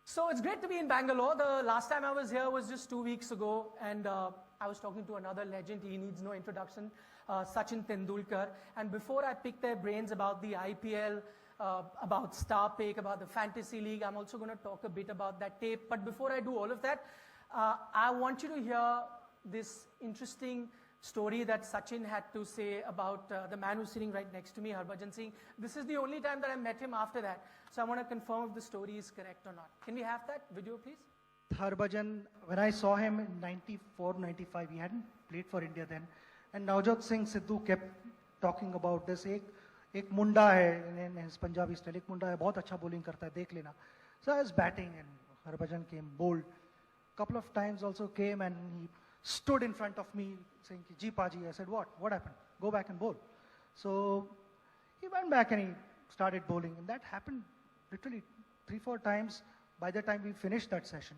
So it's great to be in Bangalore. The last time I was here was just 2 weeks ago, and I was talking to another legend. He needs no introduction, Sachin Tendulkar. And before I pick their brains about the IPL, about StarPick, about the Fantasy League, I'm also going to talk a bit about that tape. But before I do all of that, I want you to hear this interesting story that Sachin had to say about the man who's sitting right next to me, Harbhajan Singh. This is the only time that I met him after that. So I want to confirm if the story is correct or not. Can we have that video, please? Harbhajan, when I saw him in 94, 95, he hadn't played for India then. And Navjot Singh Sidhu kept talking about this. एक मुंडा है in his Punjabi style. एक मुंडा है, बहुत अच्छा bowling करता है, देख लेना. So I was batting and Harbhajan came, bowled. Couple of times also came and he stood in front of me saying, Ji Paji. I said, what? What happened? Go back and bowl. So he went back and he started bowling. And that happened literally 3-4 times by the time we finished that session.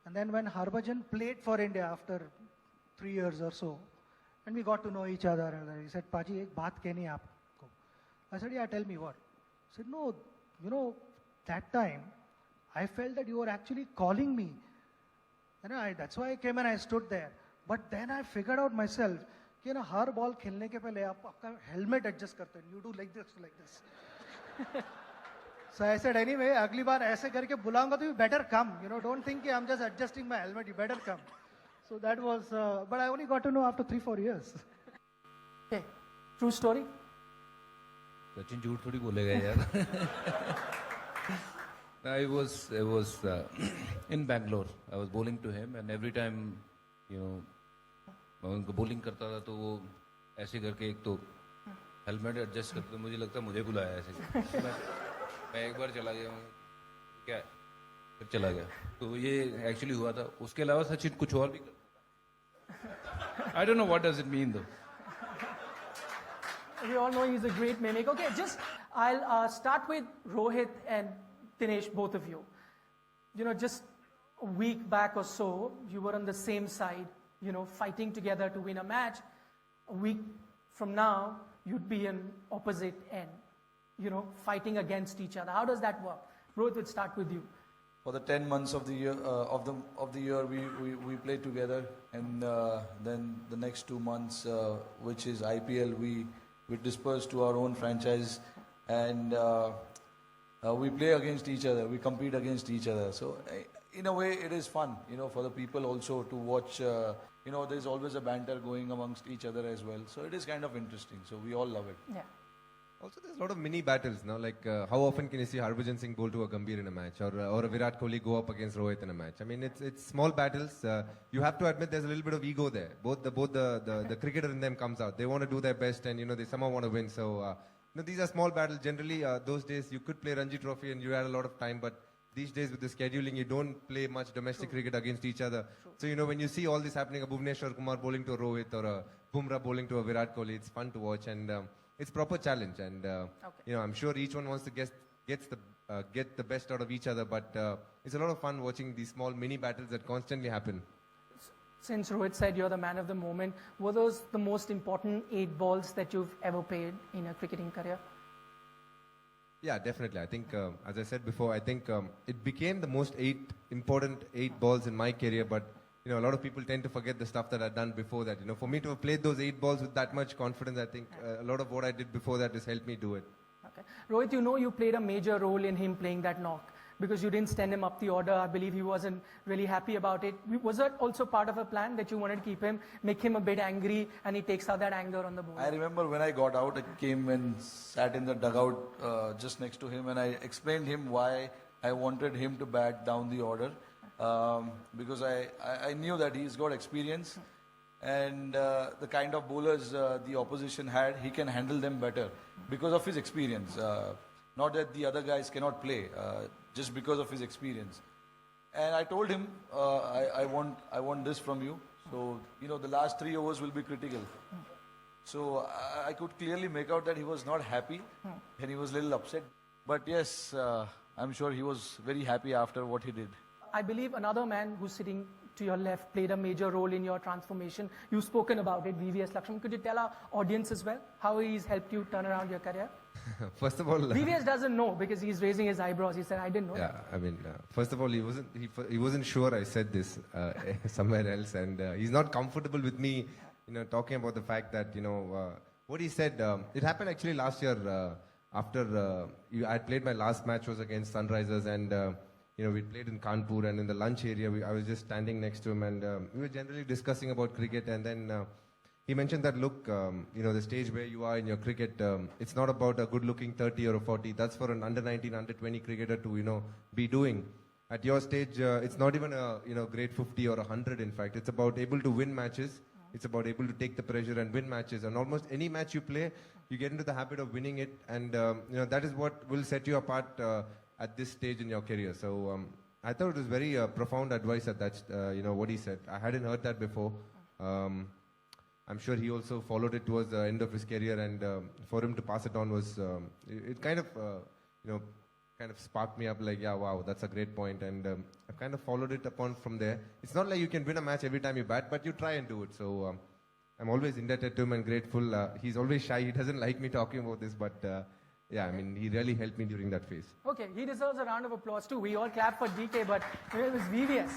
And then when Harbhajan played for India after 3 years or so, and we got to know each other, and he said, Paji, ek baat kehni hai aapko. I said, yeah, tell me what. He said, no, you know, that time, I felt that you were actually calling me. And that's why I came and I stood there. But then I figured out myself, कि ना हर ball खेलने के पहले आप आपका helmet adjust करते हैं. You do like this. So I said, anyway, अगली बार ऐसे करके बुलाऊंगा तो you better come. You know, don't think I'm just adjusting my helmet. You better come. So that was, but I only got to know after 3-4 years. Okay, true story. Sachin झूठ थोड़ी बोलेगा यार. I was in Bangalore. I was bowling to him, and every time, you know, मैं उनको bowling करता था तो वो ऐसे करके एक तो helmet adjust करते, मुझे लगता मुझे बुलाया ऐसे. मैं एक बार चला गया, क्या है? फिर चला गया. तो ये actually हुआ था. उसके अलावा सचिन कुछ और भी करता. I don't know what does it mean though. We all know he's a great mimic. Okay, I'll start with Rohit and Dinesh, both of you. You know, just a week back or so, you were on the same side, you know, fighting together to win a match. A week from now, you'd be in opposite end, you know, fighting against each other. How does that work? Rohit, we'll start with you. For the 10 months of the year, of the year, we played together, and then the next 2 months, which is IPL, we dispersed to our own franchise, and we play against each other, we compete against each other. So in a way it is fun, you know, for the people also to watch, you know, there's always a banter going amongst each other as well. So it is kind of interesting. So we all love it. Yeah. Also there's a lot of mini battles now, like how often can you see Harbhajan Singh bowl to a Gambhir in a match, or a Virat Kohli go up against Rohit in a match? I mean, it's small battles. You have to admit there's a little bit of ego there. Both the cricketer in them comes out. They want to do their best, and you know, they somehow want to win. So you know, these are small battles. Generally, those days you could play Ranji Trophy and you had a lot of time, but these days with the scheduling, you don't play much domestic cricket against each other. So you know, when you see all this happening, a Bhuvneshwar Kumar bowling to a Rohit or a Bumrah bowling to a Virat Kohli, it's fun to watch, and it's proper challenge. And you know, I'm sure each one wants to get the best out of each other, but it's a lot of fun watching these small mini battles that constantly happen. Since Rohit said you're the man of the moment, were those the most important 8 balls that you've ever played in a cricketing career? Yeah, definitely. I think, as I said before, I think it became the most important 8 balls in my career, but you know, a lot of people tend to forget the stuff that I've done before that. You know, for me to have played those 8 balls with that much confidence, I think a lot of what I did before that has helped me do it. Okay. Rohit, you know, you played a major role in him playing that knock, because you didn't send him up the order. I believe he wasn't really happy about it. Was that also part of a plan that you wanted to keep him, make him a bit angry, and he takes out that anger on the ball? I remember when I got out, I came and sat in the dugout just next to him, and I explained him why I wanted him to bat down the order, because I knew that he's got experience, and the kind of bowlers the opposition had, he can handle them better because of his experience. Not that the other guys cannot play, just because of his experience. And I told him, I want this from you. So, you know, the last 3 overs will be critical. So I could clearly make out that he was not happy, and he was a little upset. But yes, I'm sure he was very happy after what he did. I believe another man who's sitting to your left played a major role in your transformation. You've spoken about it, VVS Lakshman. Could you tell our audience as well how he's helped you turn around your career? First of all, VVS doesn't know because he's raising his eyebrows. He said, I didn't know yeah, that. I mean, first of all, he wasn't sure I said this somewhere else, and he's not comfortable with me, talking about the fact that what he said. It happened actually last year after I played my last match was against Sunrisers, and we played in Kanpur, and in the lunch area, I was just standing next to him, and we were generally discussing about cricket, and then. He mentioned that, look, the stage where you are in your cricket, it's not about a good-looking 30 or a 40. That's for an under-19, under-20 cricketer to, be doing. At your stage, it's not even a, grade 50 or 100, in fact. It's about able to win matches. It's about able to take the pressure and win matches. And almost any match you play, you get into the habit of winning it. And, that is what will set you apart at this stage in your career. So I thought it was very profound advice at that, what he said. I hadn't heard that before. I'm sure he also followed it towards the end of his career, and for him to pass it on was, it kind of, kind of sparked me up like, yeah, wow, that's a great point, and I've kind of followed it upon from there. It's not like you can win a match every time you bat, but you try and do it. So I'm always indebted to him and grateful. He's always shy. He doesn't like me talking about this, but yeah, I mean, he really helped me during that phase. Okay, he deserves a round of applause too. We all clap for DK, but it was VVS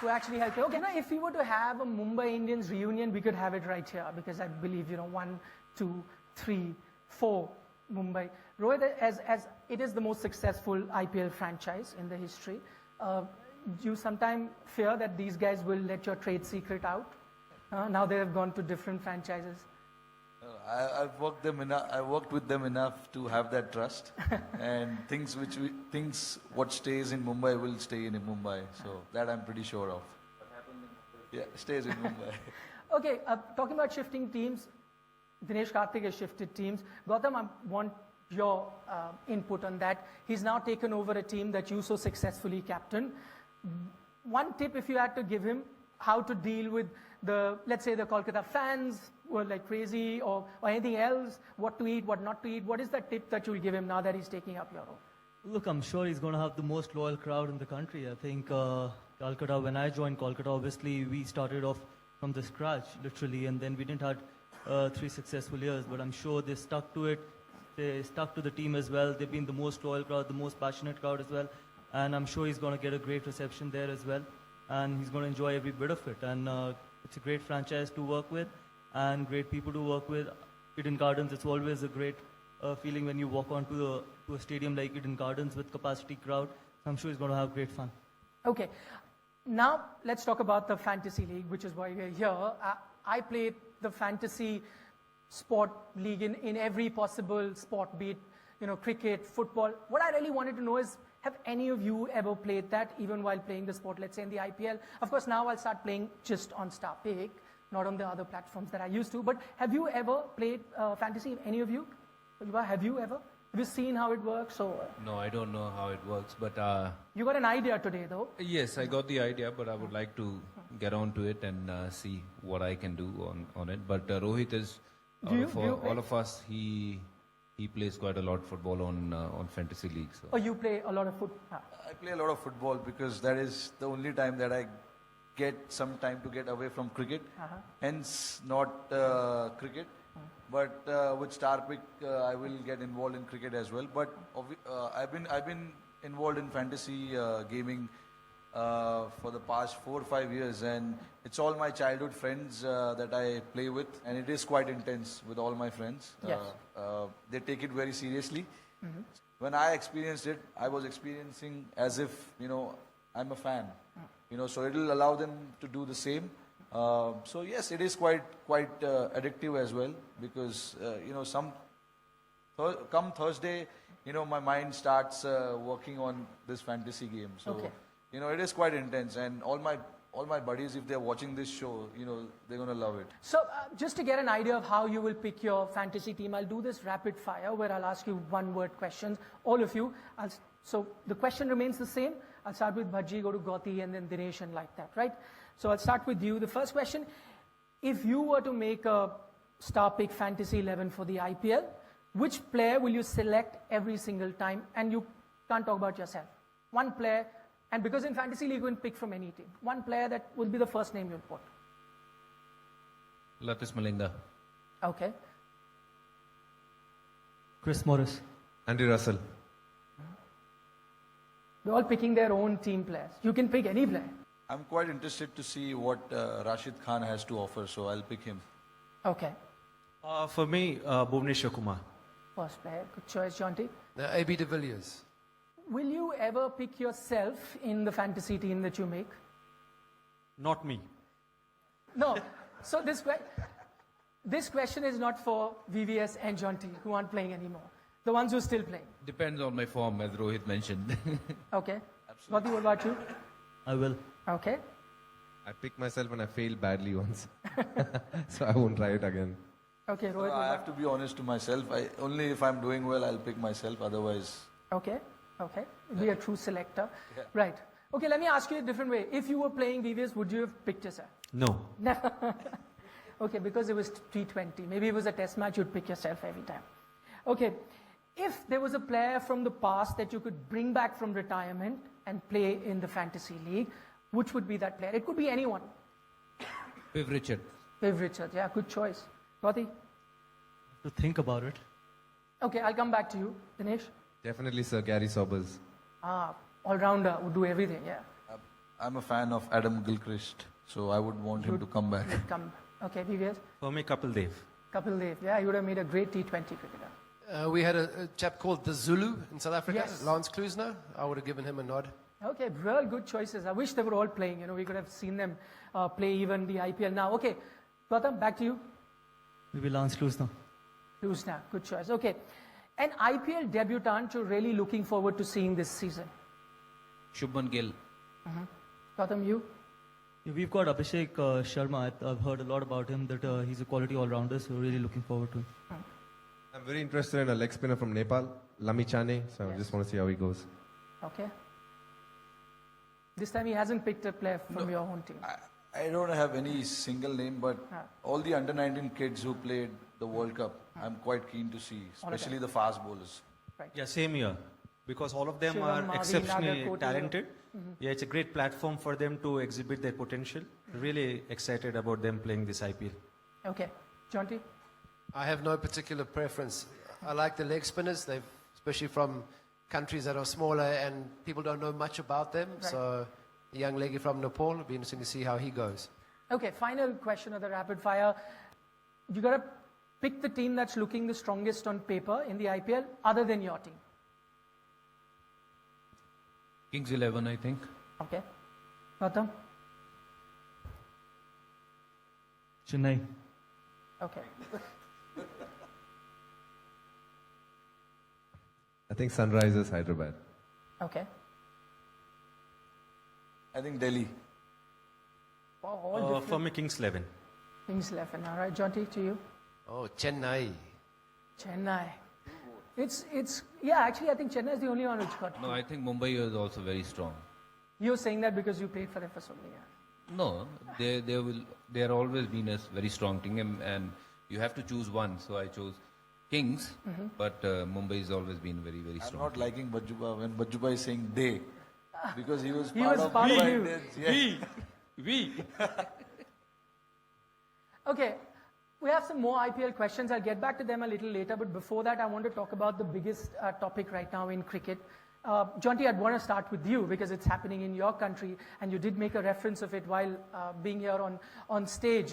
who actually helped you. Okay, now if we were to have a Mumbai Indians reunion, we could have it right here because I believe, 1, 2, 3, 4 Mumbai. Rohit, as it is the most successful IPL franchise in the history, do you sometimes fear that these guys will let your trade secret out? Now they have gone to different franchises. I've worked with them enough to have that trust, and what stays in Mumbai will stay in Mumbai. So that I'm pretty sure of. Yeah, stays in Mumbai. Okay, talking about shifting teams, Dinesh Karthik has shifted teams. Gautam, I want your input on that. He's now taken over a team that you so successfully captained. One tip, if you had to give him, how to deal with let's say the Kolkata fans were like crazy, or anything else, what to eat, what not to eat. What is the tip that you'll give him now that he's taking up your role? Look, I'm sure he's going to have the most loyal crowd in the country. I think Kolkata, when I joined Kolkata, obviously we started off from the scratch, literally, and then we didn't have 3 successful years, but I'm sure they stuck to it. They stuck to the team as well. They've been the most loyal crowd, the most passionate crowd as well, and I'm sure he's going to get a great reception there as well, and he's going to enjoy every bit of it. And it's a great franchise to work with and great people to work with. Eden Gardens, it's always a great feeling when you walk onto to a stadium like Eden Gardens with capacity crowd. I'm sure he's going to have great fun. Okay, now let's talk about the Fantasy League, which is why we're here. I played the Fantasy Sport League in every possible sport, be it cricket, football. What I really wanted to know is, have any of you ever played that, even while playing the sport, let's say in the IPL? Of course, now I'll start playing just on StarPick, not on the other platforms that I used to. But have you ever played fantasy, any of you? Have you ever? Have you seen how it works? No, I don't know how it works, but you got an idea today, though. yes, I got the idea, but I would like to get on to it and see what I can do on it. But Rohit is, all of us, he plays quite a lot football on Fantasy League. So. Oh, you play a lot of football? I play a lot of football because that is the only time that I get some time to get away from cricket. Hence, not cricket. But with StarPick, I will get involved in cricket as well. But I've been involved in fantasy gaming for the past 4 or 5 years, and it's all my childhood friends that I play with, and it is quite intense with all my friends. Yes. They take it very seriously. When I experienced it, I was experiencing as if I'm a fan. So it will allow them to do the same. So yes, it is quite addictive as well, because come Thursday, my mind starts working on this fantasy game. So okay. It is quite intense, and all my buddies, if they're watching this show, they're gonna love it. So just to get an idea of how you will pick your fantasy team, I'll do this rapid fire where I'll ask you one-word questions, all of you. So the question remains the same. I'll start with Bhaji, go to Gauti, and then Dinesh, and like that, right? So I'll start with you. The first question: if you were to make a StarPick Fantasy 11 for the IPL, which player will you select every single time? And you can't talk about yourself. One player, and because in Fantasy League you can pick from any team. One player that will be the first name you'll put. Latis Malinga. Okay. Chris Morris. Andy Russell. They're all picking their own team players. You can pick any player. I'm quite interested to see what Rashid Khan has to offer, so I'll pick him. Okay. For me, Bhuvneshwar Kumar. First player. Good choice, Jonty. AB de Villiers. Will you ever pick yourself in the fantasy team that you make? Not me. No. So this question is not for VVS and Jonty, who aren't playing anymore. The ones who are still playing. Depends on my form, as Rohit mentioned. Okay. Gautam, what about you? I will. Okay. I picked myself and I failed badly once. So I won't try it again. Okay, Rohit. I have to be honest to myself. Only if I'm doing well, I'll pick myself. Otherwise, Okay. Okay. Be a true selector. Right. Okay, let me ask you a different way. If you were playing VVS, would you have picked yourself? No. Never. Okay, because it was T20. Maybe it was a test match, you'd pick yourself every time. Okay. If there was a player from the past that you could bring back from retirement and play in the fantasy league, which would be that player? It could be anyone. Viv Richard. Viv Richards, yeah, good choice. Gautam? To think about it. Okay, I'll come back to you. Dinesh? Definitely Sir Gary Sobers. All-rounder, would do everything, yeah. I'm a fan of Adam Gilchrist, so I would want him to come back. Come. Okay, VVS? For me, Kapil Dev. Kapil Dev, yeah, he would have made a great T20 cricketer. We had a chap called the Zulu in South Africa, Yes. Lance Klusener. I would have given him a nod. Okay, real good choices. I wish they were all playing. You know, we could have seen them play even the IPL now. Okay, Gautam, back to you. Maybe Lance Klusener. Lose now. Good choice. Okay. An IPL debutant you're really looking forward to seeing this season. Shubman Gill. Gautam, you? Yeah, we've got Abhishek Sharma. I've heard a lot about him, that he's a quality all-rounder, so really looking forward to him. I'm very interested in a leg spinner from Nepal, Lami Chane, so I just want to see how he goes. Okay. This time he hasn't picked a player from your own team. I don't have any single name, but all the under-19 kids who played the World Cup, I'm quite keen to see, especially the fast bowlers. Yeah, same here. Because all of them Shivam, are Mavi, exceptionally Nagar, Koti. talented. Yeah, it's a great platform for them to exhibit their potential. Really excited about them playing this IPL. Okay. Jonty? I have no particular preference. I like the leg spinners, they've, especially from countries that are smaller and people don't know much about them. Right. So, the young leggy from Nepal, it'll be interesting to see how he goes. Okay, final question of the rapid fire. You got to pick the team that's looking the strongest on paper in the IPL other than your team. Kings 11, I think. Okay. Gautam? Chennai. Okay. I think Sunrisers Hyderabad. Okay. I think Delhi. Wow, all different For me, Kings 11. things left. All right, Jonty, to you. Oh, Chennai. Chennai. Yeah, actually, I think Chennai is the only one which got. No, I think Mumbai is also very strong. You're saying that because you played for them for so many years. No, they are always been a very strong team, and you have to choose one. So I chose Kings, but Mumbai has always been very, very I'm strong. not liking Bajjuba when Bajjuba is saying they, because he was He part was of part of Mumbai you. Indians, yes. We. Okay, we have some more IPL questions. I'll get back to them a little later, but before that, I want to talk about the biggest topic right now in cricket. Jonty, I'd want to start with you because it's happening in your country, and you did make a reference of it while being here on stage.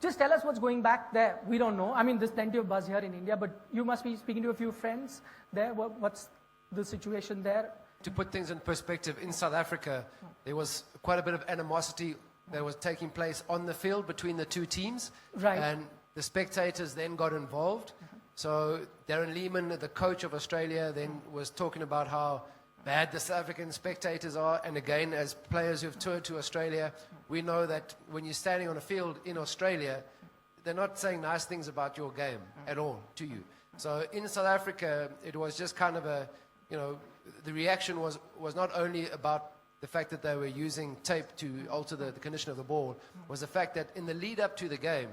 Just tell us what's going back there. We don't know. I mean, there's plenty of buzz here in India, but you must be speaking to a few friends there. What's the situation there? To put things in perspective, in South Africa, there was quite a bit of animosity that was taking place on the field between the two teams. Right. And the spectators then got involved. So Darren Lehman, the coach of Australia, then was talking about how bad the South African spectators are. And again, as players who've toured to Australia, we know that when you're standing on a field in Australia, they're not saying nice things about your game at all to you. So in South Africa, it was just kind of a, the reaction was not only about the fact that they were using tape to alter the condition of the ball, was the fact that in the lead up to the game,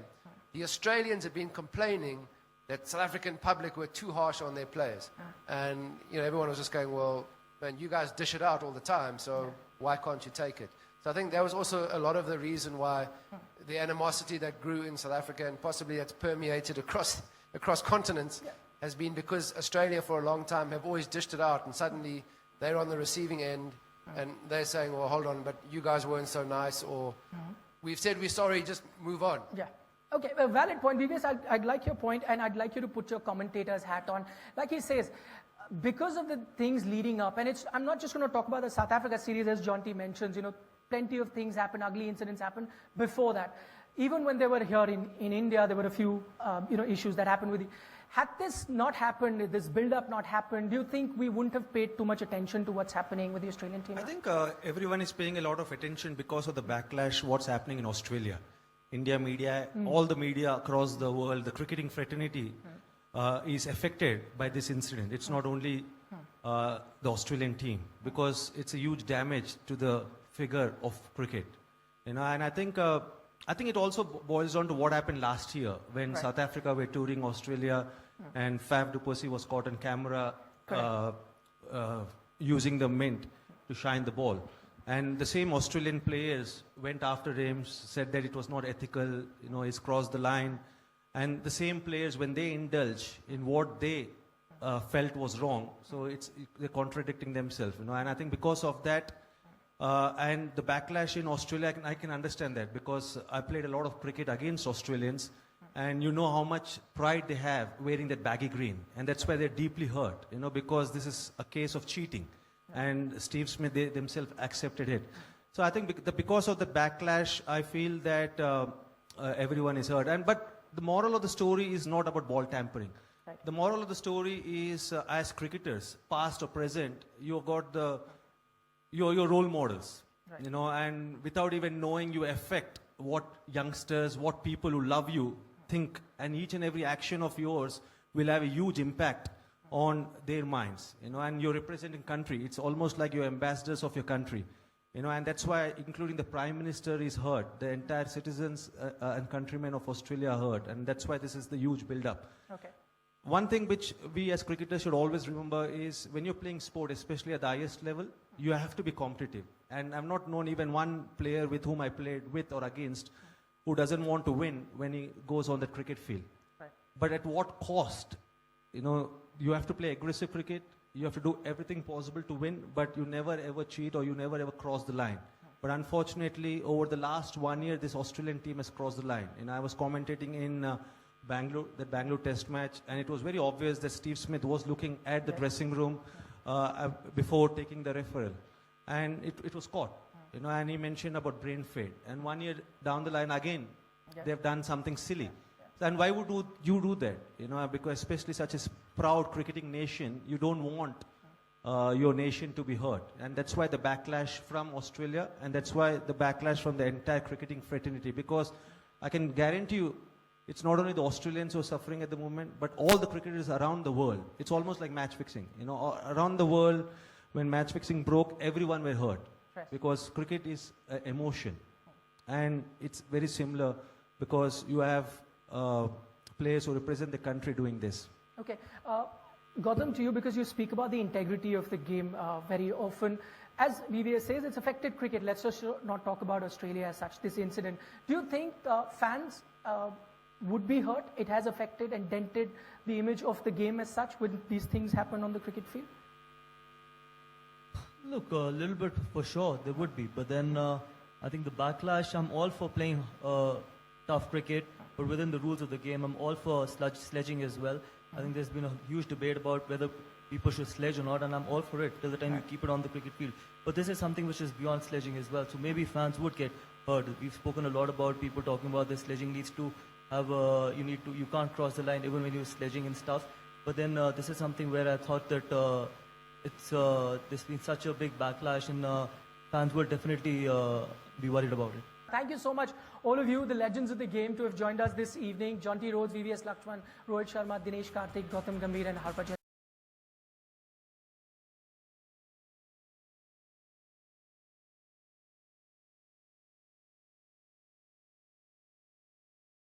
the Australians had been complaining that South African public were too harsh on their players. And, everyone was just going, well, man, you guys dish it out all the time, so why can't you take it? So I think that was also a lot of the reason why the animosity that grew in South Africa, and possibly that's permeated across continents, has been because Australia for a long time have always dished it out, and suddenly they're on the receiving end, and they're saying, well, hold on, but you guys weren't so nice, or we've said we're sorry, just move on. Yeah. Okay, a valid point. Vives, I'd like your point, and I'd like you to put your commentator's hat on. Like he says, because of the things leading up, and I'm not just going to talk about the South Africa series, as Jonty mentions, plenty of things happen, ugly incidents happen before that. Even when they were here in India, there were a few, issues that happened with it. Had this not happened, this build-up not happened, do you think we wouldn't have paid too much attention to what's happening with the Australian team? I think everyone is paying a lot of attention because of the backlash, what's happening in Australia. India media, all the media across the world, the cricketing fraternity is affected by this incident. It's not only the Australian team, because it's a huge damage to the figure of cricket. And I think it also boils down to what happened last year when South Africa were touring Australia and Faf du Plessis was caught on camera using the mint to shine the ball. And the same Australian players went after him, said that it was not ethical, he's crossed the line. And the same players, when they indulge in what they felt was wrong, so they're contradicting themselves. And I think because of that, and the backlash in Australia, I can understand that, because I played a lot of cricket against Australians, and you know how much pride they have wearing that baggy green. And that's why they're deeply hurt, because this is a case of cheating. And Steve Smith, they themselves accepted it. So I think because of the backlash, I feel that everyone is hurt. But the moral of the story is not about ball tampering. Right. The moral of the story is, as cricketers, past or present, you've got your role models, right. And without even knowing, you affect what youngsters, what people who love you think, and each and every action of yours will have a huge impact on their minds, and you're representing country. It's almost like you're ambassadors of your country, and that's why, including the Prime Minister is hurt, the entire citizens and countrymen of Australia are hurt, and that's why this is the huge build-up. Okay. One thing which we as cricketers should always remember is, when you're playing sport, especially at the highest level, you have to be competitive. And I've not known even one player with whom I played with or against who doesn't want to win when he goes on the cricket field. Right. But at what cost? You have to play aggressive cricket, you have to do everything possible to win, but you never ever cheat, or you never ever cross the line. But unfortunately, over the last 1 year, this Australian team has crossed the line. I was commentating in Bangalore Test match, and it was very obvious that Steve Smith was looking at the dressing room before taking the referral. And it was caught, and he mentioned about brain fade. And 1 year down the line, again, they've done something silly. And why would you do that? Because especially such a proud cricketing nation, you don't want your nation to be hurt. And that's why the backlash from Australia, and that's why the backlash from the entire cricketing fraternity. Because I can guarantee you, it's not only the Australians who are suffering at the moment, but all the cricketers around the world. It's almost like match fixing. Around the world, when match fixing broke, everyone were hurt. Right. Because cricket is emotion. And it's very similar, because you have players who represent the country doing this. Okay. Gautam, to you, because you speak about the integrity of the game very often. As VVS says, it's affected cricket. Let's just not talk about Australia as such, this incident. Do you think fans would be hurt? It has affected and dented the image of the game as such when these things happen on the cricket field? Look, a little bit for sure, there would be. But then I think the backlash, I'm all for playing tough cricket, but within the rules of the game, I'm all for sledging as well. I think there's been a huge debate about whether people should sledge or not, and I'm all for it till the time you keep it on the cricket field. But this is something which is beyond sledging as well, so maybe fans would get hurt. We've spoken a lot about people talking about this sledging needs to have you can't cross the line even when you're sledging and stuff. But then this is something where I thought that there's been such a big backlash, and fans will definitely be worried about it. Thank you so much, all of you, the legends of the game, to have joined us this evening. Jonty, Rhodes, VVS Lakshman, Rohit Sharma, Dinesh Karthik, Gautam Gambhir and Harbhajan